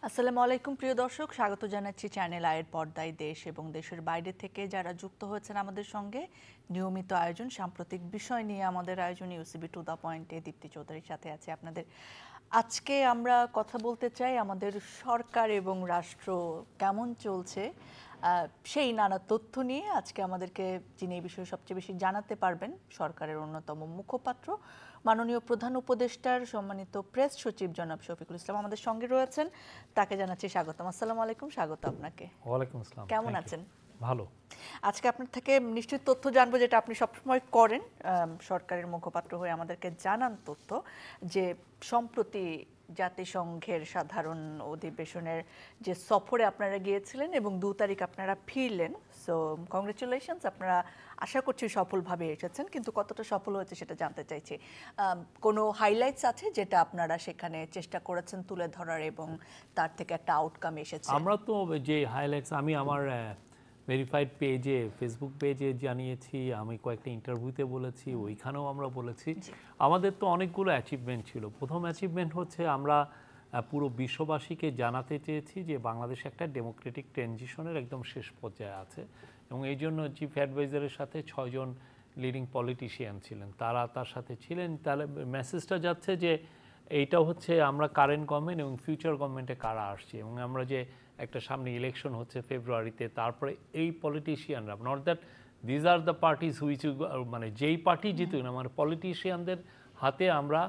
আসসালামু আলাইকুম প্রিয় দর্শক, স্বাগত জানাচ্ছি চ্যানেল আয়ের পর্দায় দেশ এবং দেশের বাইরে থেকে যারা যুক্ত হয়েছেন আমাদের সঙ্গে। নিয়মিত আয়োজন, সাম্প্রতিক বিষয় নিয়ে আমাদের আয়োজন ইউসিবি টু দ্য পয়েন্টে দীপ্তি চৌধুরীর সাথে আছে আপনাদের। আজকে আমরা কথা বলতে চাই আমাদের সরকার এবং রাষ্ট্র কেমন চলছে সেই নানা তথ্য নিয়ে। আজকে আমাদেরকে যিনি এই বিষয়ে সবচেয়ে বেশি জানাতে পারবেন, সরকারের অন্যতম মুখপাত্র মাননীয় প্রধান উপদেষ্টার সম্মানিত প্রেস সচিব জনাব শফিকুল ইসলাম আমাদের সঙ্গে রয়েছেন। তাকে জানাচ্ছি স্বাগতম। আসসালামু আলাইকুম। স্বাগত আপনাকে। ওয়ালাইকুম আসসালাম। কেমন আছেন? ভালো। আজকে আপনার থেকে নিশ্চয়ই তথ্য জানবো, যেটা আপনি সবসময় করেন, সরকারের মুখপাত্র হয়ে আমাদেরকে জানান তথ্য, যে সম্প্রতি জাতিসংঘের সাধারণ অধিবেশনের যে সফরে আপনারা গিয়েছিলেন এবং 2 তারিখ আপনারা ফিরলেন। সো কংগ্রেচুলেশনস, আপনারা আশা করছি সফলভাবে এসেছেন, কিন্তু কতটা সফল হয়েছে সেটা জানতে চাইছি। কোনো হাইলাইটস আছে যেটা আপনারা সেখানে চেষ্টা করেছেন তুলে ধরার এবং তার থেকে একটা আউটকাম এসেছে? আমরা তো যে হাইলাইটস আমি আমার ভেরিফাইড পেজে, ফেসবুক পেজে জানিয়েছি, আমি কয়েকটা ইন্টারভিউতে বলেছি, ওইখানেও আমরা বলেছি। আমাদের তো অনেকগুলো অ্যাচিভমেন্ট ছিল। প্রথম অ্যাচিভমেন্ট হচ্ছে আমরা পুরো বিশ্ববাসীকে জানাতে চেয়েছি যে বাংলাদেশ একটা ডেমোক্রেটিক ট্রানজিশনের একদম শেষ পর্যায়ে আছে, এবং এই জন্য চিফ অ্যাডভাইজারের সাথে 6 জন লিডিং পলিটিশিয়ান ছিলেন, তারা তার সাথে ছিলেন। তাহলে মেসেজটা যাচ্ছে যে এইটা হচ্ছে আমরা কারেন্ট গভর্নমেন্ট এবং ফিউচার গভর্নমেন্টে কারা আসছে, এবং আমরা যে একটা সামনে ইলেকশন হচ্ছে ফেব্রুয়ারিতে, তারপরে এই পলিটিশিয়ানরা, not that these are the parties which, মানে যেই পার্টি জিতুক না, মানে পলিটিশিয়ানদের হাতে আমরা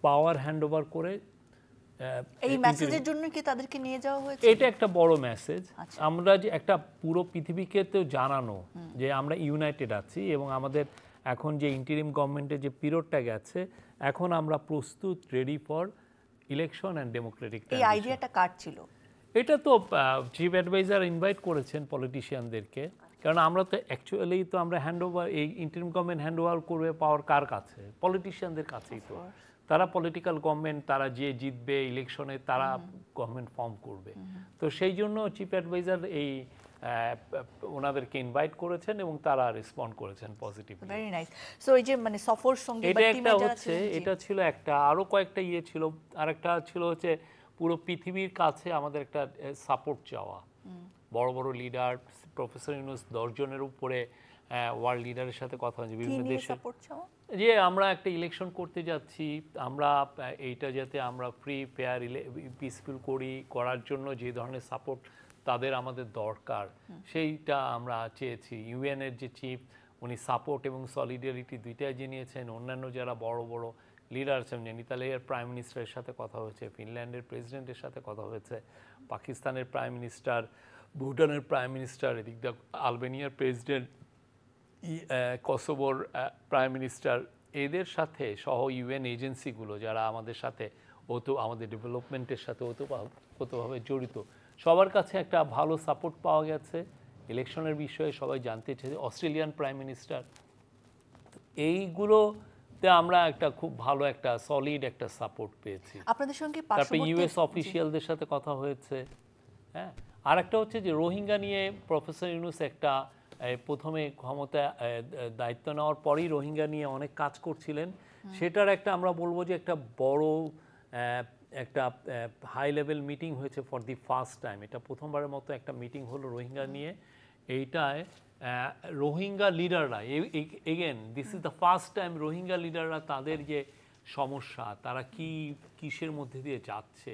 পাওয়ার হ্যান্ড ওভার করে। এই মেসেজের জন্য কি তাদেরকে নিয়ে যাওয়া হয়েছে? এটা একটা বড় মেসেজ। আমরা যে একটা পুরো পৃথিবীকে তো জানানো যে আমরা ইউনাইটেড আছি, এবং আমাদের এখন যে ইন্টারিম গভর্নমেন্টের যে পিরিয়ডটা গেছে, এখন আমরা প্রস্তুত, ready for election and Democratic. এই আইডিয়াটা কার ছিল? এটা তো চিফ অ্যাডভাইজার ইনভাইট করেছেন পলিটিশিয়ানদেরকে, কারণ আমরা তো অ্যাকচুয়ালি তো আমরা হ্যান্ড ওভার, এই ইন্টারিম গভর্নমেন্ট হ্যান্ড ওভার করবে পাওয়ার কার কাছে? পলিটিশিয়ানদের কাছেই তো। তারা পলিটিক্যাল গভর্নমেন্ট, তারা যে জিতবে ইলেকশনে তারা গভর্নমেন্ট ফর্ম করবে। তো সেই জন্য চিফ অ্যাডভাইজার এই ওনাদেরকে ইনভাইট করেছেন এবং তারা রেসপন্ড করেছেন পজিটিভলি। Very nice. সো এই যে মানে সফর সঙ্গী এটা একটা হচ্ছে, এটা ছিল একটা, আরো কয়েকটা ইয়ে ছিল। আরেকটা ছিল হচ্ছে পুরো পৃথিবীর কাছে আমাদের একটা সাপোর্ট চাওয়া। বড় বড় লিডার, প্রফেসর ইউনূস 10 জনের উপরে ওয়ার্ল্ড লিডারের সাথে কথা হয়েছে বিভিন্ন দেশে, যে আমরা একটা ইলেকশন করতে যাচ্ছি, আমরা এইটা যাতে আমরা ফ্রি ফেয়ার পিসফুল করার জন্য যে ধরনের সাপোর্ট তাদের আমাদের দরকার, সেইটা আমরা চেয়েছি। ইউএনের যে চিফ, উনি সাপোর্ট এবং সলিডারিটি দুইটাই জানিয়েছেন। অন্যান্য যারা বড় বড় লিডার আছেন, নেপালের প্রাইম মিনিস্টারের সাথে কথা হয়েছে, ফিনল্যান্ডের প্রেসিডেন্টের সাথে কথা হয়েছে, পাকিস্তানের প্রাইম মিনিস্টার, ভুটানের প্রাইম মিনিস্টার, এদিক দিয়ে আলবেনিয়ার প্রেসিডেন্ট, কসোভোর প্রাইম মিনিস্টার, এদের সাথে সহ ইউএন এজেন্সিগুলো যারা আমাদের সাথে আমাদের ডেভেলপমেন্টের সাথে ওতভাবে জড়িত, সবার কাছে একটা ভালো সাপোর্ট পাওয়া গেছে। ইলেকশনের বিষয়ে সবাই জানতে চেয়েছে। অস্ট্রেলিয়ান প্রাইম মিনিস্টার, এইগুলোতে আমরা একটা খুব ভালো একটা সলিড একটা সাপোর্ট পেয়েছি। আপনাদের সঙ্গে তারপরে ইউএস অফিসিয়ালদের সাথে কথা হয়েছে। হ্যাঁ, আর একটা হচ্ছে যে রোহিঙ্গা নিয়ে প্রফেসর ইউনূস একটা প্রথমে ক্ষমতা দায়িত্ব নেওয়ার পরেই রোহিঙ্গা নিয়ে অনেক কাজ করছিলেন। সেটার একটা আমরা বলবো যে একটা বড় একটা হাই লেভেল মিটিং হয়েছে ফর দি ফার্স্ট টাইম। এটা প্রথমবারের মতো একটা মিটিং হলো রোহিঙ্গা নিয়ে। এইটায় রোহিঙ্গা লিডাররা, again this is the first time Rohingya লিডাররা তাদের যে সমস্যা, তারা কিসের মধ্যে দিয়ে যাচ্ছে,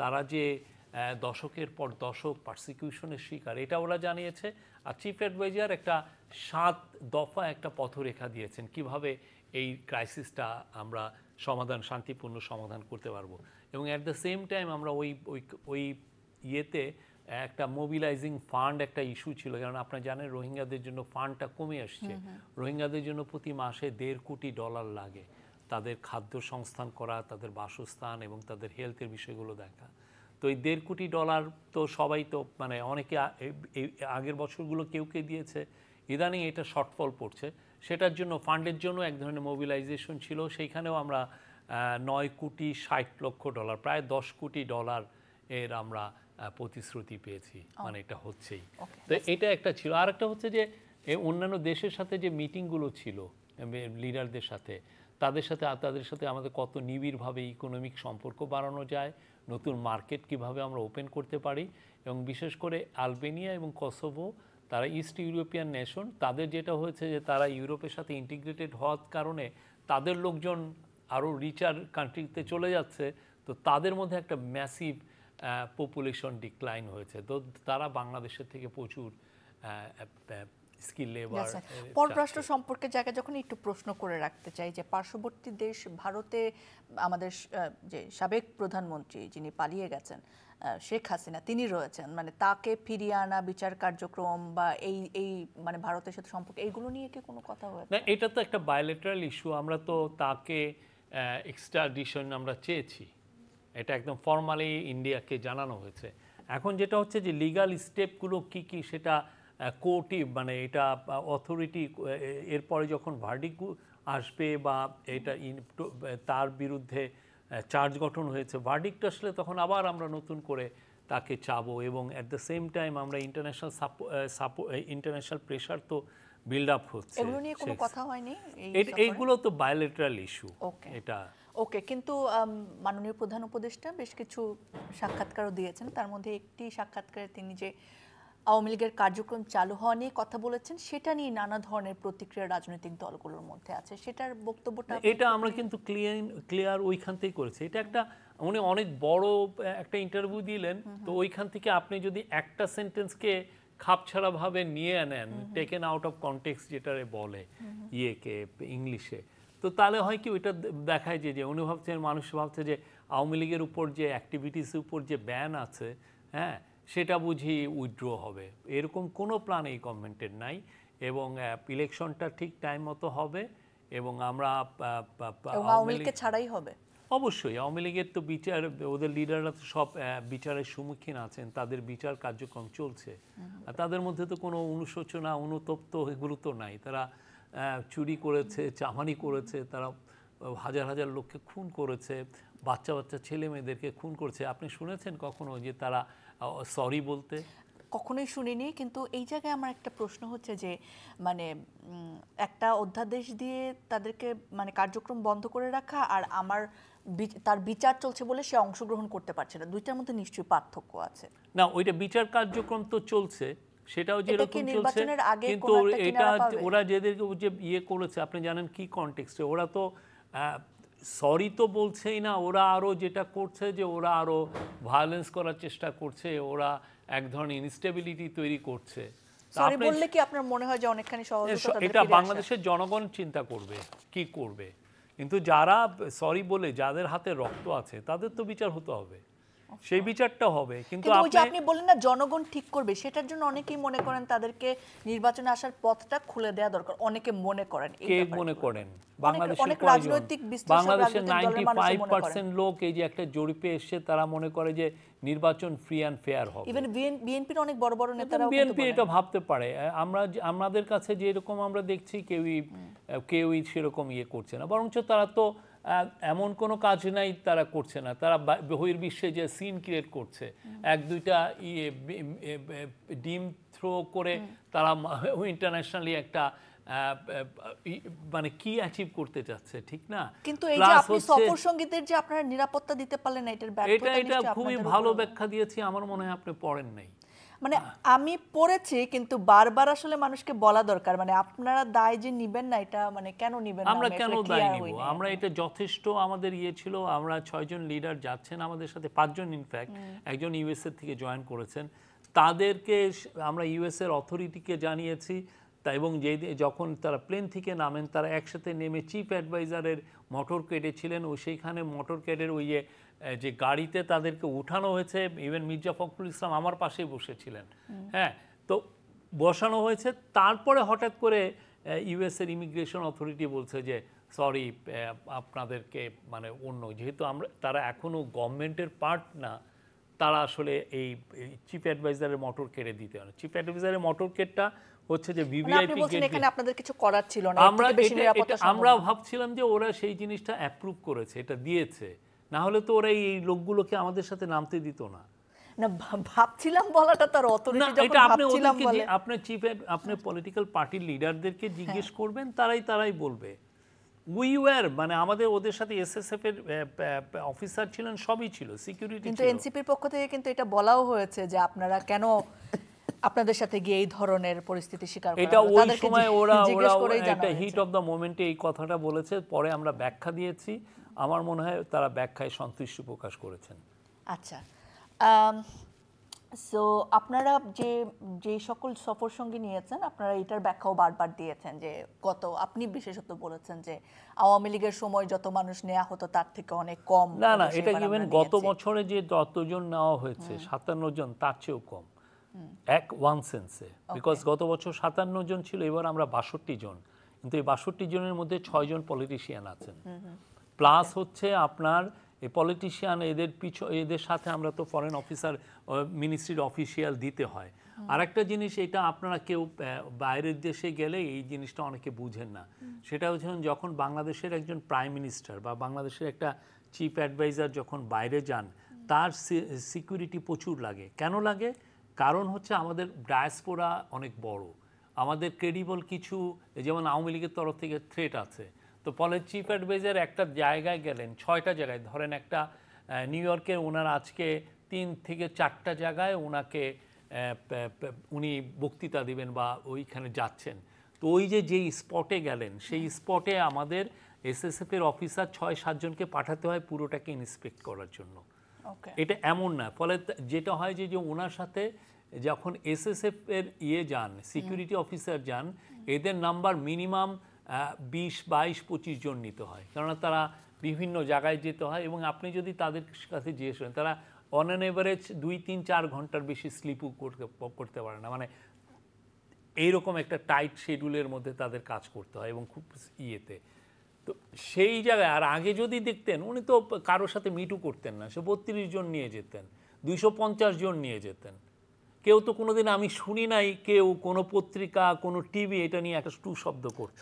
তারা যে দশকের পর দশক পারসিকিউশনের শিকার, এটা ওরা জানিয়েছে। আর চিফ অ্যাডভাইজার একটা 7 দফা একটা পথরেখা দিয়েছেন কিভাবে এই ক্রাইসিসটা আমরা শান্তিপূর্ণ সমাধান করতে পারবো। এবং অ্যাট দ্য সেম টাইম আমরা ওই ইয়েতে একটা মোবিলাইজিং ফান্ড একটা ইস্যু ছিল, কারণ আপনারা জানেন রোহিঙ্গাদের জন্য ফান্ডটা কমে আসছে। রোহিঙ্গাদের জন্য প্রতি মাসে $1.5 কোটি লাগে, তাদের খাদ্য সংস্থান করা, তাদের বাসস্থান এবং তাদের হেলথের বিষয়গুলো দেখা। তো এই $1.5 কোটি তো সবাই তো মানে অনেকে আগের বছরগুলো কেউ দিয়েছে, ইদানিং এটা শর্টফল পড়ছে। সেটার জন্য ফান্ডের জন্য এক ধরনের মোবিলাইজেশন ছিল। সেইখানেও আমরা $9.60 কোটি, প্রায় $10 কোটি এর আমরা প্রতিশ্রুতি পেয়েছি। মানে এটা হচ্ছেই। তো এটা একটা ছিল। আর একটা হচ্ছে যে অন্যান্য দেশের সাথে যে মিটিংগুলো ছিল লিডারদের সাথে, তাদের সাথে আমাদের কত নিবিড়ভাবে ইকোনমিক সম্পর্ক বাড়ানো যায়, নতুন মার্কেট কিভাবে আমরা ওপেন করতে পারি। এবং বিশেষ করে আলবেনিয়া এবং কসোভো, তারা ইস্ট ইউরোপিয়ান নেশন, তাদের যেটা হয়েছে যে তারা ইউরোপের সাথে ইন্টিগ্রেটেড হওয়ার কারণে তাদের লোকজন আরও রিচার কান্ট্রিতে চলে যাচ্ছে, তো তাদের মধ্যে একটা ম্যাসিভ পপুলেশন ডিক্লাইন হয়েছে। তো তারা বাংলাদেশের থেকে প্রচুর স্কিল লেবার। পররাষ্ট্র সম্পর্কে জায়গায় যখন একটু প্রশ্ন করে রাখতে চাই যে পার্শ্ববর্তী দেশ ভারতে আমাদের যে সাবেক প্রধানমন্ত্রী যিনি পালিয়ে গেছেন শেখ হাসিনা, তিনি রয়েছেন, মানে তাকে ফিরিয়ে আনা, বিচার কার্যক্রম বা এই মানে ভারতের সাথে সম্পর্ক, এইগুলো নিয়ে কি কোনো কথা হয়েছে? না, এটা তো একটা বায়োলেটারাল ইস্যু। আমরা তো তাকে এক্সট্রাডিশন আমরা চেয়েছি, এটা একদম ফর্মালি ইন্ডিয়াকে জানানো হয়েছে। এখন যেটা হচ্ছে যে লিগাল স্টেপগুলো কি কি সেটা কোর্টই, মানে এটা অথরিটি এরপরে যখন ভার্ডিক্ট আসবে বা এটা তার বিরুদ্ধে চার্জ গঠন হয়েছে, ভার্ডিক্ট আসলে তখন আবার আমরা নতুন করে তাকে চাবো। এবং অ্যাট দ্য সেম টাইম আমরা ইন্টারন্যাশনাল প্রেশার তো বিল্ড আপ হচ্ছে। এগুলো নিয়ে কোনো কথা হয়নি? এইগুলো তো বায়োলেটারাল ইস্যু। এটা ওকে, কিন্তু মাননীয় প্রধান উপদেষ্টা বেশ কিছু সাক্ষাৎকারও দিয়েছেন, তার মধ্যে একটি সাক্ষাৎকারে তিনি যে আওয়ামী লীগের কার্যক্রম চালু হওয়া নিয়ে কথা বলেছেন, সেটা নিয়ে নানা ধরনের প্রতিক্রিয়া রাজনৈতিক দলগুলোর মধ্যে আছে। সেটার বক্তব্যটা এটা আমরা কিন্তু ক্লিয়ার ওইখান থেকেই করেছি। এটা একটা উনি অনেক বড় একটা ইন্টারভিউ দিলেন, তো ওইখান থেকে আপনি যদি একটা সেন্টেন্সকে খাপছাড়াভাবে নিয়ে নেন, টেকেন আউট অফ কনটেক্সট যেটারে বলে ইয়েকে ইংলিশে, তো তাহলে হয় কি ওইটা দেখায় যে উনি ভাবছেন, মানুষ ভাবছে যে আওয়ামী লীগের উপর যে অ্যাক্টিভিটিসের উপর যে ব্যান আছে, হ্যাঁ, সেটা বুঝি উইথড্র হবে। এরকম কোনো প্ল্যান এই গভর্নমেন্টের নাই। এবং ইলেকশনটা ঠিক টাইম মতো হবে এবং আমরা আওয়ামী লীগকে ছাড়াই হবে। অবশ্যই আওয়ামী লীগের তো বিচার, ওদের লিডাররা তো সব বিচারের সম্মুখীন আছেন, তাদের বিচার কার্যক্রম চলছে। আর তাদের মধ্যে তো কোনো অনুশোচনা, অনুতপ্ত এগুলো তো নাই। তারা চুরি করেছে, চামানি করেছে, তারা হাজার হাজার লোককে খুন করেছে, বাচ্চা বাচ্চা ছেলে মেয়েদেরকে খুন করেছে। আপনি শুনেছেন কখনো যে তারা সরি বলতে? কখনোই শুনিনি। কিন্তু এই জায়গায় আমার একটা প্রশ্ন হচ্ছে যে মানে একটা অধ্যাদেশ দিয়ে তাদেরকে মানে কার্যক্রম বন্ধ করে রাখা আর তার বিচার চলছে বলে সে অংশগ্রহণ করতে পারছে না, দুইটার মধ্যে নিশ্চয়ই পার্থক্য আছে। না, ওইটা বিচার কার্যক্রম তো চলছে, সেটাও যেরকম চলছে, কিন্তু এটা ওরা যেদেরকে যে ইয়ে করেছে, আপনি জানেন কি কনটেক্সটে, ওরা তো সরি তো বলছেই না, ওরা আরও যেটা করছে যে ওরা আরও ভায়োলেন্স করার চেষ্টা করছে, ওরা এক ধরনের ইনস্টেবিলিটি তৈরি করছে। সরি বললে কি আপনার মনে হয় যে অনেকখানি সহজে এটা বাংলাদেশের জনগণ চিন্তা করবে কি করবে, কিন্তু যারা সরি বলে যাদের হাতে রক্ত আছে তাদের তো বিচার হতে হবে, সেই বিচারটা হবে। কিন্তু আপনি বললেন না জনগণ ঠিক করবে, সেটার জন্য অনেকেই মনে করেন তাদেরকে নির্বাচনে আসার পথটা খুলে দেওয়া দরকার। অনেকে মনে করেন, কে মনে করেন? বাংলাদেশের 95% লোক, এই যে একটা জরিপে এসছে, তারা মনে করে যে নির্বাচন ফ্রি অ্যান্ড ফেয়ার হবে। ইভেন বিএনপির অনেক বড় বড় নেতারা বিএনপি এটা ভাবতে পারে। আমাদের কাছে যেরকম আমরা দেখছি কেউই সেরকম ইয়ে করছে না, বরঞ্চ তারা তো এমন কোনো কাজ নাই তারা করছে না, তারা বহির্বিশ্বে যে সিন ক্রিয়েট করছে, এক দুইটা ডিম থ্রো করে তারা ইন্টারন্যাশনালি একটা মানে কি অ্যাচিভ করতে যাচ্ছে, ঠিক না? কিন্তু এই যে আপনি সফর সঙ্গীদের যে আপনারা নিরাপত্তা দিতে পারলেন না, এটার ব্যর্থতা এটা খুবই ভালো ব্যাখ্যা দিয়েছি, আমার মনে হয় আপনি পড়েন নাই। মানে আমি পড়েছি, কিন্তু বারবার আসলে মানুষকে বলা দরকার, মানে আপনারা দায় যে নিবেন না, এটা মানে কেন নিবেন না? আমরা কেন দায় নিব? আমরা এটা যথেষ্ট আমাদের ইয়ে ছিল। আমরা 6 জন লিডার যাচ্ছেন আমাদের সাথে, 5 জন ইনফ্যাক্ট, একজন ইউএসএ থেকে জয়েন করেছেন। তাদেরকে আমরা ইউএসএর অথরিটিকে জানিয়েছি, এবং যখন তারা প্লেন থেকে নামেন, তারা একসাথে নেমে চিফ অ্যাডভাইজারের মোটর কেডে ছিলেন, ও সেইখানে মোটর কেডের ওই যে গাড়িতে তাদেরকে উঠানো হয়েছে। ইভেন মির্জা ফখরুল ইসলাম আমার পাশেই বসেছিলেন, হ্যাঁ, তো বসানো হয়েছে। তারপরে হঠাৎ করে ইউএসের ইমিগ্রেশন অথরিটি বলছে যে সরি, আপনাদেরকে মানে অন্য, যেহেতু তারা এখনও গভর্নমেন্টের পার্ট না, তারা আসলে এই চিফ অ্যাডভাইজারের মোটর কেডে দিতে হয়। চিফ অ্যাডভাইজারের মোটর কেডটা হচ্ছে যে ভিভিআইপি গেট। এখানে আপনাদের কিছু করার ছিল না, আমরা ভাবছিলাম যে ওরা সেই জিনিসটা অ্যাপ্রুভ করেছে, এটা দিয়েছে, না হলে তো ওরা এই লোকগুলোকে আমাদের সাথে নামতে দিত না। না, ভাবছিলাম বলাটা তার অথরিটি যখন ভাবছিলাম বলে, আপনি পলিটিক্যাল পার্টির লিডারদেরকে জিজ্ঞেস করবেন, তারাই বলবে। উই ওয়্যার মানে আমাদের ওদের সাথে এসএসএফ এর অফিসার ছিলেন, সবই ছিল, সিকিউরিটি কিন্তু ছিল। এনসিপির পক্ষ থেকে কিন্তু এটা বলাও হয়েছে যে আপনারা কেন আপনাদের সাথে গিয়ে এই ধরনের পরিস্থিতি স্বীকার করা এটা হলো? ওই তাদেরকে সময় ওরা জিজ্ঞেস করেই জানা একটা হয়েছে। হিট অফ দ্য মোমেন্টে এই কথাটা বলেছে, পরে আমরা ব্যাখ্যা দিয়েছি। আমার মনে হয় তারা ব্যাখ্যায় সন্তুষ্টি প্রকাশ করেছেন। আচ্ছা, সো আপনারা যে সকল সফর সঙ্গী নিয়েছেন আপনারা এটার ব্যাখ্যাও বারবার দিয়েছেন যে আপনি বিশেষত বলেছেন যে আওয়ামী লীগের সময় যত মানুষ নেওয়া হতো তার থেকে অনেক কম। না অবশ্যই এটা এবার ইভেন আমরা গত নিয়েছি। বছরে যে যতজন নেওয়া হয়েছে 57 জন, তার চেয়েও কম ওয়ান সেন্সে। বিকজ গত বছর 57 জন ছিল, এবার আমরা 62 জন। কিন্তু এই 62 জনের মধ্যে 6 জন পলিটিশিয়ান আছেন, প্লাস হচ্ছে আপনার এই পলিটিশিয়ান এদের সাথে আমরা তো ফরেন অফিসার, মিনিস্ট্রির অফিসিয়াল দিতে হয়। আর একটা জিনিস, এটা আপনারা কেউ বাইরের দেশে গেলে এই জিনিসটা অনেকে বুঝেন না, সেটা হচ্ছে যখন বাংলাদেশের একজন প্রাইম মিনিস্টার বা বাংলাদেশের একটা চিফ অ্যাডভাইজার যখন বাইরে যান, তার সিকিউরিটি প্রচুর লাগে। কেন লাগে? কারণ হচ্ছে আমাদের ডায়াসপোরা অনেক বড়, আমাদের ক্রেডিবল কিছু, যেমন আওয়ামী লীগের তরফ থেকে থ্রেট আছে। তো ফলে চিফ অ্যাডভাইজার একটা জায়গায় গেলেন, 6টা জায়গায় ধরেন, একটা নিউ ইয়র্কে ওনার আজকে 3 থেকে 4টা জায়গায় ওনাকে উনি বক্তৃতা দিবেন বা ওইখানে যাচ্ছেন। তো ওই যেই স্পটে গেলেন, সেই স্পটে আমাদের এসএসএফ এর অফিসার 6-7 জনকে পাঠাতে হয় পুরোটাকে ইন্সপেক্ট করার জন্য। এটা এমন না, ফলে যেটা হয় যে ওনার সাথে যখন এসএসএফ এর যান, সিকিউরিটি অফিসার যান, এদের নাম্বার মিনিমাম 20, 22, 25 জন নিতে হয়, কেননা তারা বিভিন্ন জায়গায় যেতে হয়। এবং আপনি যদি তাদের কাছে জিজ্ঞেস করেন, তারা অন অ্যান এভারেজ 2, 3, 4 ঘন্টার বেশি স্লিপও করতে পারে না। মানে এইরকম একটা টাইট শিডিউলের মধ্যে তাদের কাজ করতে হয় এবং খুব তো সেই জায়গায়। আর আগে যদি দেখতেন, উনি তো কারোর সাথে মিটও করতেন না, সে 32 জন নিয়ে যেতেন, 250 জন নিয়ে যেতেন। কেউ তো কোনোদিন আমি শুনি নাই কেউ কোনো পত্রিকা, কোনো টিভি এটা নিয়ে একটা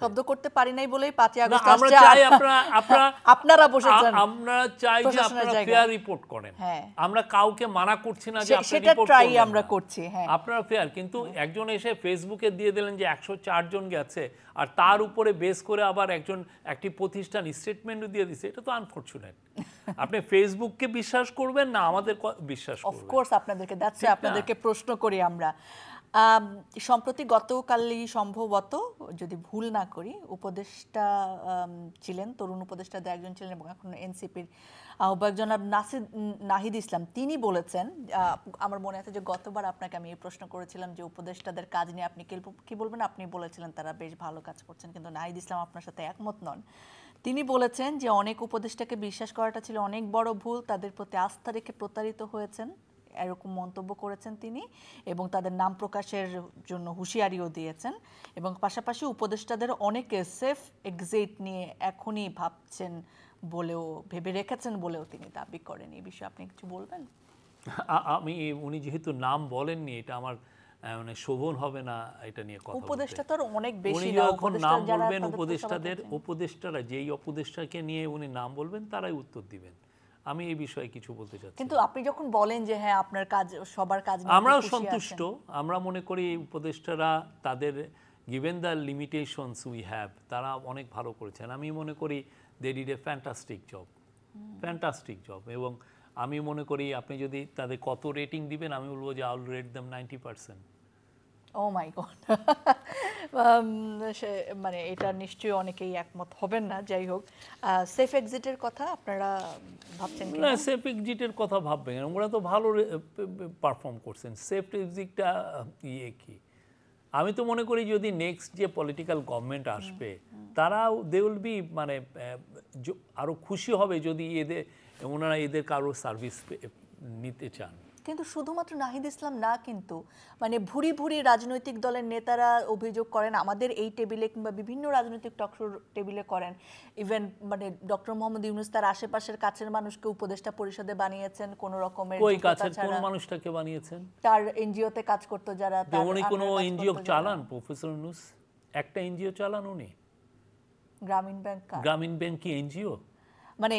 শব্দ করতে পারি নাই বলেই 5ই আগস্ট আমরা চাই আপনারা বসেছেন, আমরা চাই যে আপনারা ফেয়ার রিপোর্ট করেন। হ্যাঁ, আমরা কাউকে মানা করছি না যে আপনি সেটা রিপোর্ট ট্রাই করবেন, আমরা করছি। হ্যাঁ, আপনারা ফেয়ার। কিন্তু একজন এসে ফেসবুকে দিয়ে দিলেন যে 104 জন গেছে, আর তার উপরে বেস করে আবার একটি প্রতিষ্ঠান স্টেটমেন্টও দিয়ে দিচ্ছে, এটা তো আনফরচুনেট। আপনি ফেসবুককে বিশ্বাস করবেন না আমাদের বিশ্বাস করবেন? অফকোর্স আপনাদেরকে প্রশ্ন করি আমরা। সম্প্রতি গতকালই সম্ভবত, যদি ভুল না করি, উপদেষ্টা ছিলেন, তরুণ উপদেষ্টাদের একজন ছিলেন এবং এখন এনসিপির আহ্বায়ক জনাব নাহিদ ইসলাম। তিনি বলেছেন, আমার মনে আছে যে গতবার আপনাকে আমি এই প্রশ্ন করেছিলাম যে উপদেষ্টাদের কাজ নিয়ে আপনি কি বলবেন, আপনি বলেছিলেন তারা বেশ ভালো কাজ করছেন, কিন্তু নাহিদ ইসলাম আপনার সাথে একমত নন। তিনি বলেছেন যে অনেক উপদেষ্টাকে বিশ্বাস করাটা ছিল অনেক বড় ভুল, তাদের প্রতি আস্থা রেখে প্রতারিত হয়েছেন, এরকম মন্তব্য করেছেন তিনি, এবং তাদের নাম প্রকাশের জন্য হুঁশিয়ারিও দিয়েছেন। এবং পাশাপাশি উপদেষ্টাদের অনেকে সেফ এক্সিট নিয়ে এখনই ভাবছেন বলেও, ভেবে রেখেছেন বলেও তিনি দাবি করেন। এই বিষয়ে আপনি কিছু বলবেন? উনি যেহেতু নাম বলেননি, এটা আমার মানে শোভন হবে না এটা নিয়ে কথা বলতে। উপদেষ্টা তো অনেক বেশি উনি না, যখন নাম বলবেন, উপদেষ্টারা যেই উপদেষ্টাকে নিয়ে উনি নাম বলবেন তারাই উত্তর দিবেন। আমি এই বিষয়ে কিছু বলতে চাচ্ছি। কিন্তু আপনি যখন বলেন যে হ্যাঁ আপনার কাজ, সবার কাজ, আমরাও সন্তুষ্ট। আমরা মনে করি উপদেষ্টারা তাদের given the limitations we have, তারা অনেক ভালো করেছেন। আমি মনে করি they did a fantastic job. এবং আমি মনে করি আপনি যদি তাদের কত রেটিং দিবেন, আমি বলবো যে I will rate them 90%। Oh my God, মানে এটা নিশ্চয়ই অনেকেই একমত হবেন না। যাই হোক, সেফ এক্সিটের কথা আপনারা ভাবছেন কি না? সেফ এক্সিটের কথা ভাববেন, ওরা তো ভালো পারফর্ম করছেন। সেফ এক্সিটটা কি? আমি তো মনে করি যদি নেক্সট যে পলিটিক্যাল গভর্নমেন্ট আসবে, তারা দে উইল বি মানে আরো খুশি হবে যদি ওনারা এদের কারো সার্ভিস নিতে চান। কিন্তু শুধুমাত্র নাহিদ ইসলাম না, কিন্তু মানে ভুরি ভুরি রাজনৈতিক দলের নেতারা অভিযোগ করেন, আমাদের এই টেবিলে কিংবা বিভিন্ন রাজনৈতিক টকশোর টেবিলে করেন, ইভেন মানে ডক্টর মোহাম্মদ ইউনূস তার আশেপাশের কাছের মানুষকে উপদেষ্টা পরিষদে বানিয়েছেন কোন রকমের। কই কাছের কোন মানুষটাকে বানিয়েছেন? তার এনজিওতে কাজ করতো যারা। উনি কোনো এনজিও চালান? প্রফেসর ইউনূস একটা এনজিও চালান উনি? গ্রামীণ ব্যাংক কি এনজিও? মানে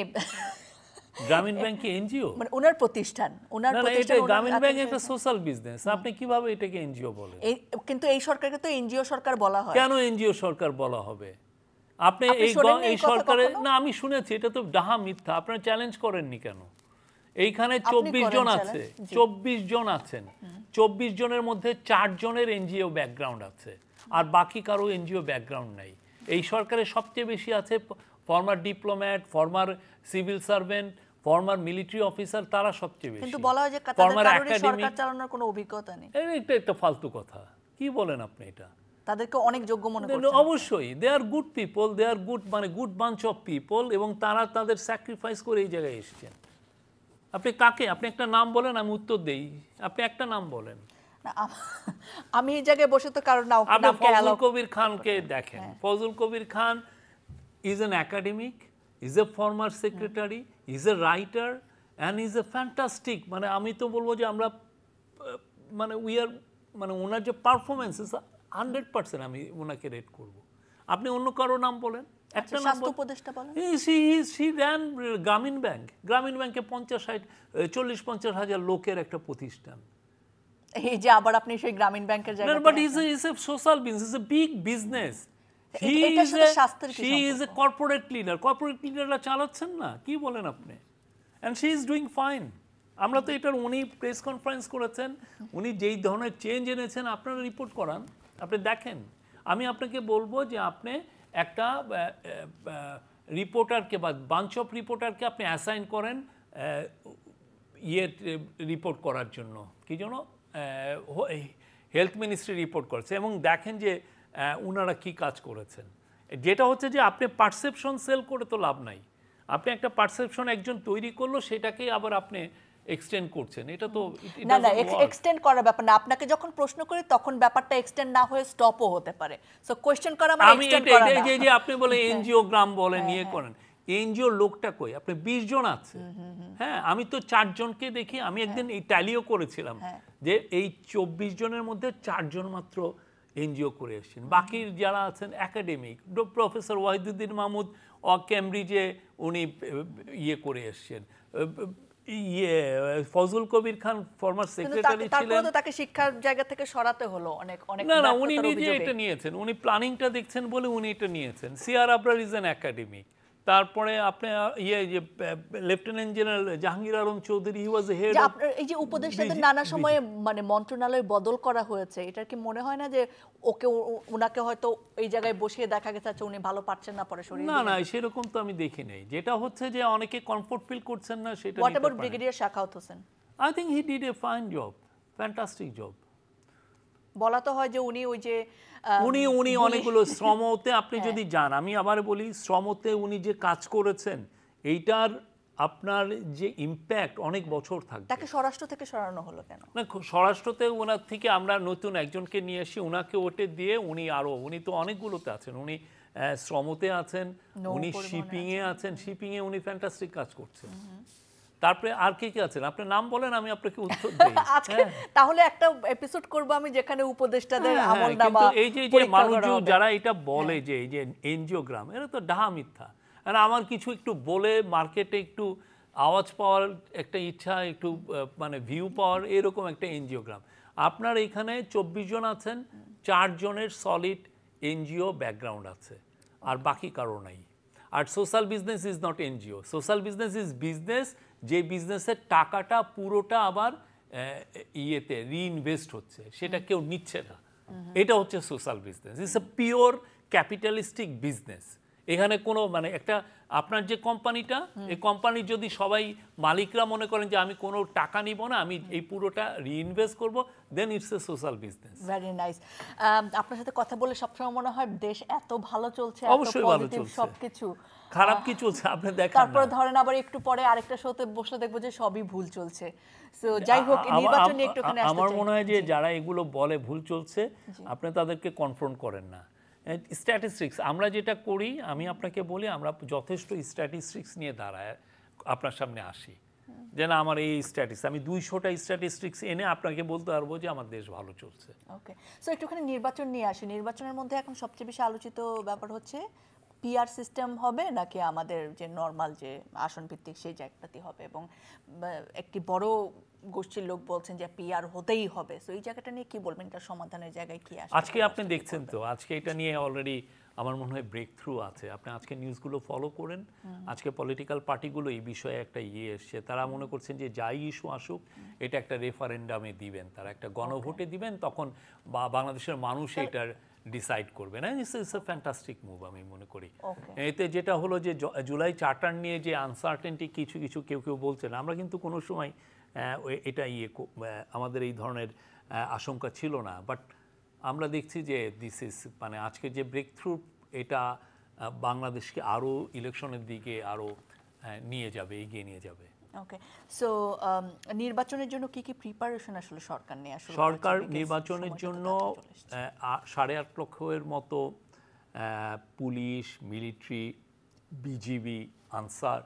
গ্রামীণ ব্যাংক কি এনজিও? মানে ওনার প্রতিষ্ঠান, গ্রামীণ ব্যাংক একটা সোশ্যাল বিজনেস, আপনি কিভাবে এটাকে এনজিও বলেন? কিন্তু এই সরকারকে তো এনজিও সরকার বলা হয়। কেন এনজিও সরকার বলা হবে? আপনি আপনি এই শোনেননি এই এই কথা সরকারের কখনো? না, আমি শুনেছি, এটা তো ডাহা মিথ্যা। আপনারা চ্যালেঞ্জ করেননি কেন? এইখানে আপনি 24 করেন জন challenge? আছে, জি। 24 জন আছেন। 24 জনের মধ্যে 4 জনের এনজিও ব্যাকগ্রাউন্ড আছে, আর বাকি কারো এনজিও ব্যাকগ্রাউন্ড নাই। এই সরকারের সবচেয়ে বেশি আছে former diplomat, former civil servant, former military officer, তারা সবচেয়ে বেশি। কিন্তু বলা হয় যে তাদের ফর্মার কারোরই একাডেমিক, সরকার চালানোর কোনো অভিজ্ঞতা নেই, এটা একটা ফালতু কথা। কি বলেন আপনি এটা? তাদেরকে অনেক যোগ্য মনে Then করছেন। অবশ্যই দে আর গুড পিপল, দে আর গুড, মানে গুড বাঞ্চ অফ পিপল, এবং তারা তাদের স্যাক্রিফাইস করে এই জায়গায় এসেছেন। আপনি কাকে, আপনি একটা নাম বলেন, আমি উত্তর দেই। আপনি একটা নাম বলেন। না, আমি এই জায়গায় বসে তো কারণ নাম আপনি নামকে ফজল allow কবির খানকে দেখেন। Fazle Kabir Khan is an academic, is a former secretary, is a writer and is a fantastic, মানে আমি তো বলবো যে আমরা মানে উই আর, মানে ওনার যে পারফরমেন্স ইজ 100% আমি ওনাকে রেট করব। আপনি অন্য কারো নাম বলেন, একটা নাম স্বাস্থ্য উপদেষ্টা বলেন। সি র্যান গ্রামীণ ব্যাংক। গ্রামীণ ব্যাংকে 40-50 হাজার লোকের একটা প্রতিষ্ঠান। এই যে আবার আপনি সেই গ্রামীণ ব্যাংকের জায়গা but is a social business, is a big business. এটার সাথে স্বাস্থ্যের কি he is a corporate leader. Corporate লিডাররা চালাচ্ছেন না, কি বলেন আপনি? And she is doing fine. আমরা তো এটার, উনি প্রেস কনফারেন্স করেছেন, উনি যেই ধরনের চেঞ্জ এনেছেন, আপনারা রিপোর্ট করান, আপনি দেখেন। আমি আপনাকে বলবো যে আপনি একটা রিপোর্টারকে বা বাঞ্চ অফ রিপোর্টারকে আপনি অ্যাসাইন করেন রিপোর্ট করার জন্য, কি জন্য হেলথ মিনিস্ট্রি রিপোর্ট করেছে, এবং দেখেন যে ওনারা কি কাজ করেছেন। যেটা হচ্ছে যে আপনি পারসেপশন সেল করে তো লাভ নাই। আপনি একটা পারসেপশন একজন তৈরি করলো, সেটাকেই আবার আপনি এক্সটেন্ড করছেন, এটা তো না না, এক্সটেন্ড করার ব্যাপার না। আপনাকে যখন প্রশ্ন করি তখন ব্যাপারটা এক্সটেন্ড না হয়ে স্টপও হতে পারে। সো কোশ্চেন করা মানে আমি এক্সটেন্ড এটা করা না। যে আপনি বলে এনজিও গ্রাম বলেন, ইয়ে করেন, এনজিও লোকটা কই? আপনি 20 জন আছে। হ্যাঁ, আমি তো 4 জনকে দেখি। আমি একদিন এই ট্যালিও করেছিলাম যে এই 24 জনের মধ্যে 4 জন মাত্র এনজিও করে এসেছেন। বাকি যারা আছেন একাডেমিক। প্রফেসর ওয়াহিদুদ্দিন মাহমুদ কেমব্রিজে উনি ইয়ে করে এসেছেন। ফজল কবির খান ফর্মার সেক্রেটারি ছিলেন। তারপরে তো তাকে শিক্ষার জায়গা থেকে সরাতে হলো অনেক অনেক। না, উনি নিজে এটা নিয়েছেন, উনি প্ল্যানিংটা দেখছেন বলে উনি এটা নিয়েছেন। CR Abrar is an academic. তারপরে আপনি যে lieutenant general Jahangir Alam Chowdhury, he was head of. এই যে উপদেষ্টাদের নানা সময়ে মানে মন্ত্রণালয় বদল করা হয়েছে, এটার কি মনে হয় না যে ওনাকে হয়তো এই জায়গায় বসিয়ে দেখা গেছে উনি ভালো পারছেন না, পরে সরিয়ে না, সেরকম তো আমি দেখি নাই। যেটা হচ্ছে যে অনেকে কমফোর্ট ফিল করছেন না, সেটা what about brigadier Shakhawat Hossain? I think he did A fine job, fantastic job. বলা তো হয় যে উনি ওই যে উনি অনেকগুলো শ্রমতে, আপনি যদি যান, আমি আবার বলি, শ্রমতে উনি যে কাজ করেছেন, এইটার আপনার যে ইম্প্যাক্ট অনেক বছর থাকবে। তাকে স্বরাষ্ট্র থেকে সরানো হলো কেন? না, স্বরাষ্ট্রতে ওনার থেকে আমরা নতুন একজনকে নিয়ে আসি, ওনাকে ওটে দিয়ে উনি তো অনেকগুলোতে আছেন। উনি শ্রমতে আছেন, উনি শিপিংয়ে আছেন। শিপিংয়ে উনি ফ্যান্টাস্টিক কাজ করছেন। তারপরে আর কে কে আছেন? আপনি নাম বলেন, আমি আপনাকে উত্তর দেই। আজকে তাহলে একটা এপিসোড করব আমি, যেখানে উপদেষ্টাদের আমলনামা এই যে মানুষ যারা এটা বলে যে এই যে এনজিওগ্রাম, এরা তো ডাহা মিথ্যা। আর আমার কিছু একটু বলে মার্কেটে একটু আওয়াজ পাওয়ার একটা ইচ্ছা, একটু মানে ভিউ পাওয়ার, এরকম একটা এনজিওগ্রাম। আপনার এখানে 24 জন আছেন, 4 জনের সলিড এনজিও ব্যাকগ্রাউন্ড আছে, আর বাকি কারো নাই। আর social business is not NGO. Social business is business, যে বিজনেসের টাকাটা পুরোটা আবার ইয়েতে রিইনভেস্ট হচ্ছে, সেটা কেউ নিচ্ছে না। এটা হচ্ছে social business. It's a pure capitalistic business. এখানে কোনো মানে একটা আপনার যে কোম্পানিটা, এই কোম্পানির যদি সবাই মালিকরা মনে করেন যে আমি কোনো টাকা নিব না, আমি এই পুরোটা রিইনভেস্ট করব, then it's a social business. Very nice. আপনার সাথে কথা বলে সবসময় মনে হয় দেশ এত ভালো চলছে, অবশ্যই ভালো চলছে, সবকিছু খারাপ কি চলছে আপনি দেখেন। তারপরে ধরেন আবার একটু পরে আরেকটা শোতে বসলে দেখবো যে সবই ভুল চলছে। সো যাই হোক, নির্বাচন নিয়ে একটুখানি আসতে চাই। আমার মনে হয় যে যারা এগুলো বলে ভুল চলছে, আপনি তাদেরকে কনফ্রন্ট করেন না। স্ট্যাটিস্টিক্স আমরা যেটা করি, আমি আপনাকে বলি, আমরা যথেষ্ট স্ট্যাটিস্টিক্স নিয়ে দাঁড়ায় আপনার সামনে আসি, যে না আমার এই স্ট্যাটিস্টিক্স, আমি 200টা স্ট্যাটিস্টিক্স এনে আপনাকে বলতে পারবো যে আমার দেশ ভালো চলছে। ওকে, সো একটুখানি নির্বাচন নিয়ে আসি। নির্বাচনের মধ্যে এখন সবচেয়ে বেশি আলোচিত ব্যাপার হচ্ছে পিআর সিস্টেম হবে নাকি আমাদের যে নর্মাল যে আসন ভিত্তিক সেই জায়গাটাতে হবে, এবং একটি বড় গোষ্ঠীর লোক বলছেন যে পিআর হতেই হবে। সো এই জায়গাটা নিয়ে কি বলবেন, এটা সমাধানের জায়গায় কি আসে? আজকে আপনি দেখছেন তো, আজকে এটা নিয়ে অলরেডি আমার মনে হয় ব্রেক থ্রু আছে। আপনি আজকে নিউজগুলো ফলো করেন, আজকে পলিটিক্যাল পার্টিগুলো এই বিষয়ে একটা এসছে, তারা মনে করছেন যে যাই ইস্যু আসুক এটা একটা রেফারেন্ডামে দিবেন, তারা একটা গণভোটে দিবেন, তখন বাংলাদেশের মানুষ এটার ডিসাইড করবে না। ইটস এ ফ্যান্টাস্টিক মুভ আমি মনে করি। এতে যেটা হলো যে জুলাই চার্টার নিয়ে যে আনসার্টেনটি কিছু কিছু কেউ কেউ বলছেন, আমরা কিন্তু কোনো সময় এটা আমাদের এই ধরনের আশঙ্কা ছিল না, বাট আমরা দেখছি যে দিস ইজ মানে আজকে যে ব্রেক থ্রু এটা বাংলাদেশকে আরও ইলেকশনের দিকে আরও নিয়ে যাবে, এগিয়ে নিয়ে যাবে। ওকে, সো নির্বাচনের জন্য কি কি প্রিপারেশন আসলে সরকার নিয়ে আসলে সরকার নির্বাচনের জন্য 8.5 লক্ষের মতো পুলিশ, মিলিটারি, বিজিবি, আনসার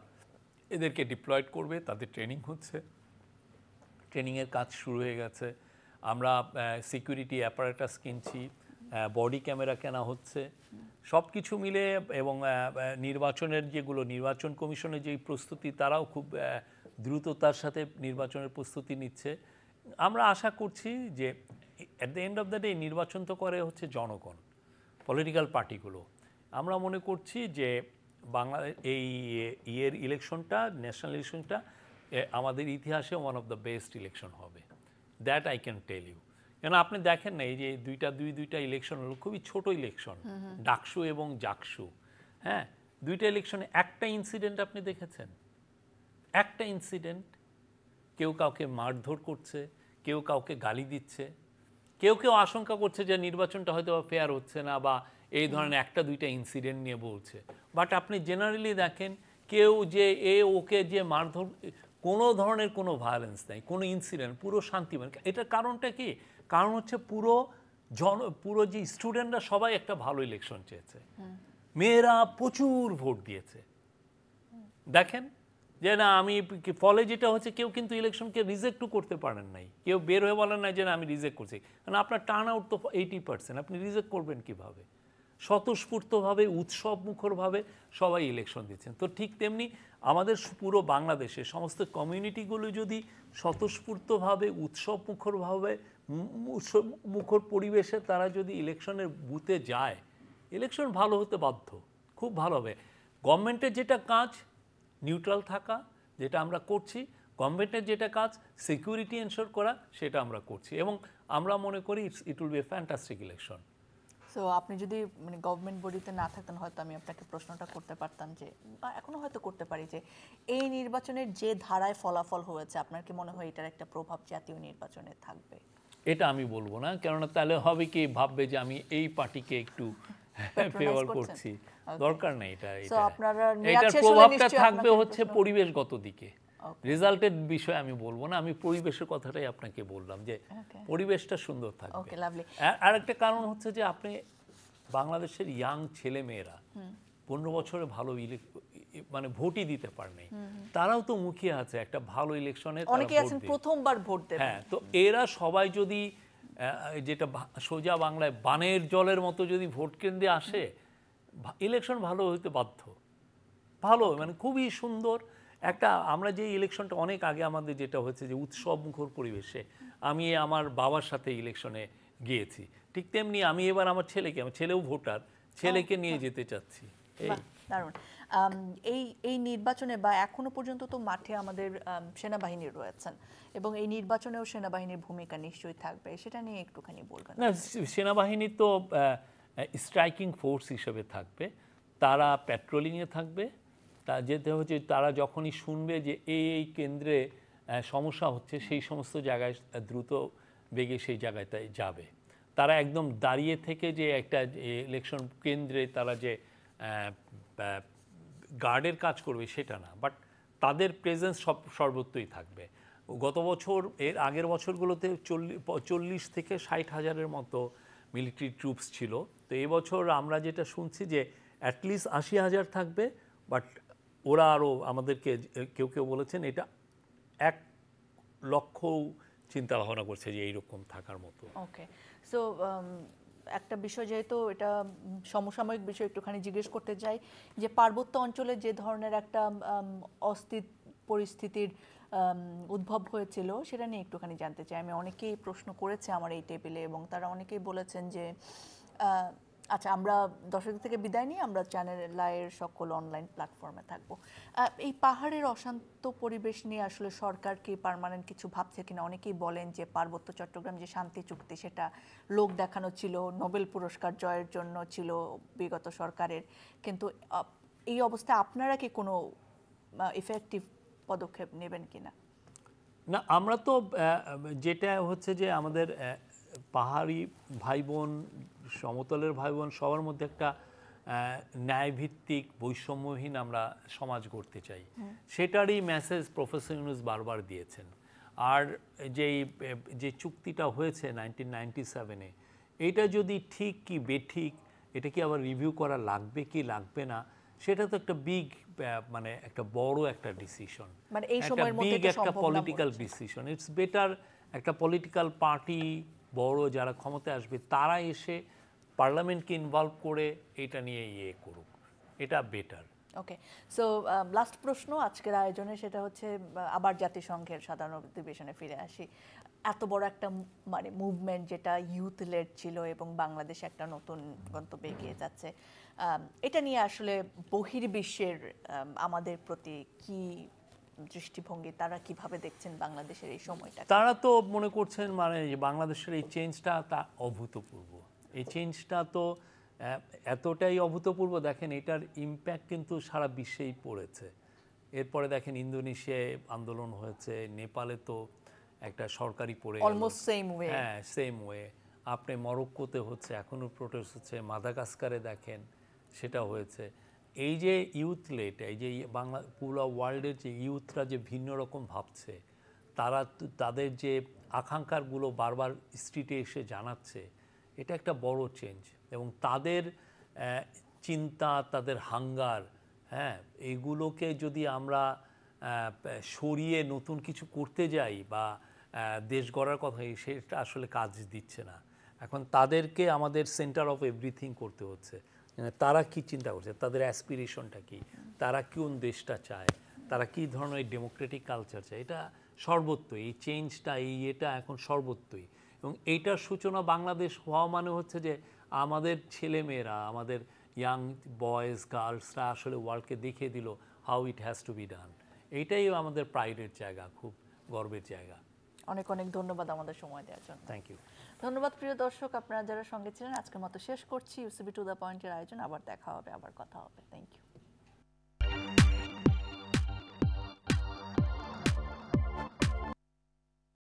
এদেরকে ডিপ্লয়েড করবে, তাদের ট্রেনিং হচ্ছে, ট্রেনিংয়ের কাজ শুরু হয়ে গেছে। আমরা সিকিউরিটি অ্যাপারেটাস কিনছি, বডি ক্যামেরা কেনা হচ্ছে, সব কিছু মিলে, এবং নির্বাচনের যেগুলো নির্বাচন কমিশনের যেই প্রস্তুতি তারাও খুব দ্রুততার সাথে নির্বাচনের প্রস্তুতি নিচ্ছে। আমরা আশা করছি যে at the end of the day নির্বাচন তো করে হচ্ছে জনগণ, পলিটিক্যাল পার্টিগুলো। আমরা মনে করছি যে এই ইয়ের ইলেকশনটা, ন্যাশনাল ইলেকশনটা আমাদের ইতিহাসে one of the best election হবে, that I can tell you. কেন আপনি দেখেন না এই যে দুইটা ইলেকশন হলো, খুবই ছোট ইলেকশন, ডাকসু এবং জাকসু, হ্যাঁ, দুইটা ইলেকশনে একটা ইনসিডেন্ট আপনি দেখেছেন? একটা ইনসিডেন্ট, কেউ কাউকে মারধর করছে, কেউ কাউকে গালি দিচ্ছে, কেউ কেউ আশঙ্কা করছে যে নির্বাচনটা হয়তো ফেয়ার হচ্ছে না, বা এই ধরনের একটা দুইটা ইনসিডেন্ট নিয়ে বলছে। বাট আপনি জেনারেলি দেখেন কেউ যে ওকে যে মারধর, কোনো ধরনের কোনো ভায়োলেন্স নেই, কোনো ইনসিডেন্ট, পুরো শান্তিময়। এটার কারণটা কি? কারণ হচ্ছে পুরো যে স্টুডেন্টরা সবাই একটা ভালো ইলেকশন চেয়েছে, মেয়েরা প্রচুর ভোট দিয়েছে। দেখেন যে না আমি, ফলে যেটা হচ্ছে কেউ কিন্তু ইলেকশনকে রিজেক্টও করতে পারেন নাই, কেউ বের হয়ে বলেন না যে না আমি রিজেক্ট করছি, কারণ আপনার টার্ন আউট তো 80%, আপনি রিজেক্ট করবেন কিভাবে? স্বতঃস্ফূর্তভাবে, উৎসব মুখরভাবে সবাই ইলেকশন দিচ্ছেন। তো ঠিক তেমনি আমাদের পুরো বাংলাদেশে সমস্ত কমিউনিটিগুলো যদি স্বতঃস্ফূর্তভাবে, উৎসব মুখর পরিবেশে তারা যদি ইলেকশনের বুথে যায়, ইলেকশন ভালো হতে বাধ্য, খুব ভালো হবে। গভর্নমেন্টের যেটা কাজ নিউট্রাল থাকা, যেটা আমরা করছি, গভর্নমেন্টের যেটা কাজ সিকিউরিটি এনশোর করা, সেটা আমরা করছি, এবং আমরা মনে করি it will B a fantastic election. So আপনি যদি মানে গভর্নমেন্ট বডিতে না থাকতেন, হয়তো আমি আপনাকে প্রশ্নটা করতে পারতাম যে, বা এখনো হয়তো করতে পারি, যে এই নির্বাচনের যে ধারায় ফলাফল হয়েছে, আপনার কি মনে হয় এটার একটা প্রভাব জাতীয় নির্বাচনে থাকবে? এটা আমি বলবো না, কেননা তাহলে হবে কি, ভাববে যে আমি এই পার্টিকে একটু ফেভার করছি, দরকার নেই। এটার প্রভাবটা থাকবে হচ্ছে পরিবেশগত দিকে, রেজাল্টের বিষয়ে আমি বলবো না, আমি পরিবেশের কথাটাই আপনাকে বললাম যে পরিবেশটা সুন্দর থাকবে। আর একটা কারণ হচ্ছে যে আপনি বাংলাদেশের ইয়াং ছেলে মেয়েরা 15 বছরে ভালো মানে ভোটই দিতে পারেনি, তারাও তো মুখিয়ে আছে একটা ভালো ইলেকশনে, অনেকেই আছেন প্রথমবার ভোট দেবেন। হ্যাঁ, তো এরা সবাই যদি যেটা সোজা বাংলায় বানের জলের মতো যদি ভোট কেন্দ্রে আসে, ইলেকশন ভালো হইতে বাধ্য, ভালো মানে খুবই সুন্দর একটা। আমরা যে ইলেকশনটা অনেক আগে আমাদের যেটা হচ্ছে যে উৎসব মুখর পরিবেশে, আমি আমার বাবার সাথে ইলেকশনে গিয়েছি, ঠিক তেমনি আমি এবার আমার ছেলেও ভোটার, ছেলেকে নিয়ে যেতে চাচ্ছি। দারুণ। এই নির্বাচনে বা এখনো পর্যন্ত তো মাঠে আমাদের সেনাবাহিনী রয়েছেন, এবং এই নির্বাচনেও সেনাবাহিনীর ভূমিকা নিশ্চয়ই থাকবে, সেটা নিয়ে একটুখানি বলবেন? না, সেনাবাহিনী তো স্ট্রাইকিং ফোর্স হিসেবে থাকবে, তারা প্যাট্রোলিংয়ে থাকবে। তা যেতে হচ্ছে তারা যখনই শুনবে যে এই কেন্দ্রে সমস্যা হচ্ছে, সেই সমস্ত জায়গায় দ্রুত বেগে সেই জায়গাটায় যাবে। তারা একদম দাঁড়িয়ে থেকে যে একটা ইলেকশন কেন্দ্রে তারা যে গার্ডের কাজ করবে সেটা না, বাট তাদের প্রেজেন্স সর্বত্রই থাকবে। গত বছর, এর আগের বছরগুলোতে 40 থেকে 60 হাজারের মতো মিলিটারি ট্রুপস ছিল। তো এবছর আমরা যেটা শুনছি যে অ্যাটলিস্ট 80,000 থাকবে, বাট ওরা আরও আমাদেরকে কেউ কেউ বলেছেন এটা 1 লক্ষ চিন্তা ভাবনা করছে যে এইরকম থাকার মতো। ওকে, সো একটা বিষয়, যেহেতু এটা সমসাময়িক বিষয়, একটুখানি জিজ্ঞেস করতে চাই যে পার্বত্য অঞ্চলে যে ধরনের একটা অস্থির পরিস্থিতির উদ্ভব হয়েছিল, সেটা নিয়ে একটুখানি জানতে চাই। আমি অনেকেই প্রশ্ন করেছে আমার এই টেবিলে, এবং তারা অনেকেই বলেছেন যে আচ্ছা, আমরা দর্শকদের থেকে বিদায় নিয়ে আমরা চ্যানেল আইয়ের সকল অনলাইন প্ল্যাটফর্মে থাকবো। এই পাহাড়ের অশান্ত পরিবেশ নিয়ে আসলে সরকার কি পার্মানেন্ট কিছু ভাবছে কিনা? অনেকেই বলেন যে পার্বত্য চট্টগ্রাম যে শান্তি চুক্তি সেটা লোক দেখানো ছিল, নোবেল পুরস্কার জয়ের জন্য ছিল বিগত সরকারের, কিন্তু এই অবস্থায় আপনারা কি কোনো ইফেক্টিভ পদক্ষেপ নেবেন কিনা? না, আমরা তো যেটা হচ্ছে যে আমাদের পাহাড়ি ভাই বোন, সমতলের ভাই বোন সবার মধ্যে একটা ন্যায়ভিত্তিক বৈষম্যহীন আমরা সমাজ গড়তে চাই, সেটারই মেসেজ প্রফেসর ইউনূস বারবার দিয়েছেন। আর যে চুক্তিটা হয়েছে 1997-এ, এটা যদি ঠিক কি বেঠিক, এটা কি আবার রিভিউ করা লাগবে কি লাগবে না, সেটা তো একটা বিগ, মানে একটা বড় একটা ডিসিশন, মানে এই সময়ের মধ্যে বিগ একটা পলিটিক্যাল ডিসিশন। ইটস বেটার একটা পলিটিক্যাল পার্টি, বড় যারা ক্ষমতায় আসবে তারা এসে পার্লামেন্টকে ইনভলভ করে এটা নিয়ে করুক, এটা বেটার। ওকে, সো লাস্ট প্রশ্ন আজকের আয়োজনে, সেটা হচ্ছে আবার জাতিসংঘের সাধারণ অধিবেশনে ফিরে আসি। এত বড় একটা মানে মুভমেন্ট যেটা ইউথ লেড ছিল এবং বাংলাদেশ একটা নতুন গন্তব্যে এগিয়ে যাচ্ছে, এটা নিয়ে আসলে বহির্বিশ্বের আমাদের প্রতি কি দৃষ্টিভঙ্গি, তারা কিভাবে দেখছেন বাংলাদেশের এই সময়টা? তারা তো মনে করছেন মানে যে বাংলাদেশের এই চেঞ্জটা তা অভূতপূর্ব। এই চেঞ্জটা তো এতটাই অভূতপূর্ব, দেখেন এটার ইম্প্যাক্ট কিন্তু সারা বিশ্বেই পড়েছে। এরপরে দেখেন ইন্দোনেশিয়ায় আন্দোলন হয়েছে, নেপালে তো একটা সরকারি পড়ে অলমোস্ট সেম ওয়ে। হ্যাঁ, সেম ওয়ে। আপনি মরক্কোতে হচ্ছে, এখনও প্রোটেস্ট হচ্ছে, মাদাগাস্কারে দেখেন সেটা হয়েছে। এই যে ইউথ লেট, এই যে বাংলা পুরো ওয়ার্ল্ডের যে ইউথরা যে ভিন্ন রকম ভাবছে, তারা তাদের যে আকাঙ্ক্ষাগুলো বারবার স্ট্রিটে এসে জানাচ্ছে, এটা একটা বড় চেঞ্জ। এবং তাদের চিন্তা, তাদের হাঙ্গার, হ্যাঁ, এগুলোকে যদি আমরা সরিয়ে নতুন কিছু করতে যাই বা দেশ গড়ার কথা, সেটা আসলে কাজ দিচ্ছে না। এখন তাদেরকে আমাদের সেন্টার অফ এভরিথিং করতে হচ্ছে। তারা কি চিন্তা করছে, তাদের অ্যাসপিরেশনটা কি, তারা কোন দেশটা চায়, তারা কি ধরনের ডেমোক্রেটিক কালচার চায়, এটা সর্বত্রই এই চেঞ্জটা, এটা এখন সর্বত্রই। এবং এইটার সূচনা বাংলাদেশ হওয়া মানে হচ্ছে যে আমাদের ছেলেমেয়েরা, আমাদের ইয়াং বয়েজ গার্লসরা আসলে ওয়ার্ল্ডকে দেখিয়ে দিল how it has to be done. এইটাই আমাদের প্রাইডের জায়গা, খুব গর্বের জায়গা। অনেক অনেক ধন্যবাদ আমাদের সময় দেওয়ার জন্য। Thank you. ধন্যবাদ প্রিয় দর্শক, আপনারা যারা সঙ্গে ছিলেন। আজকের মতো শেষ করছি ইউসিবি টু দ্য পয়েন্টের আয়োজন। আবার দেখা হবে, আবার কথা হবে। Thank you.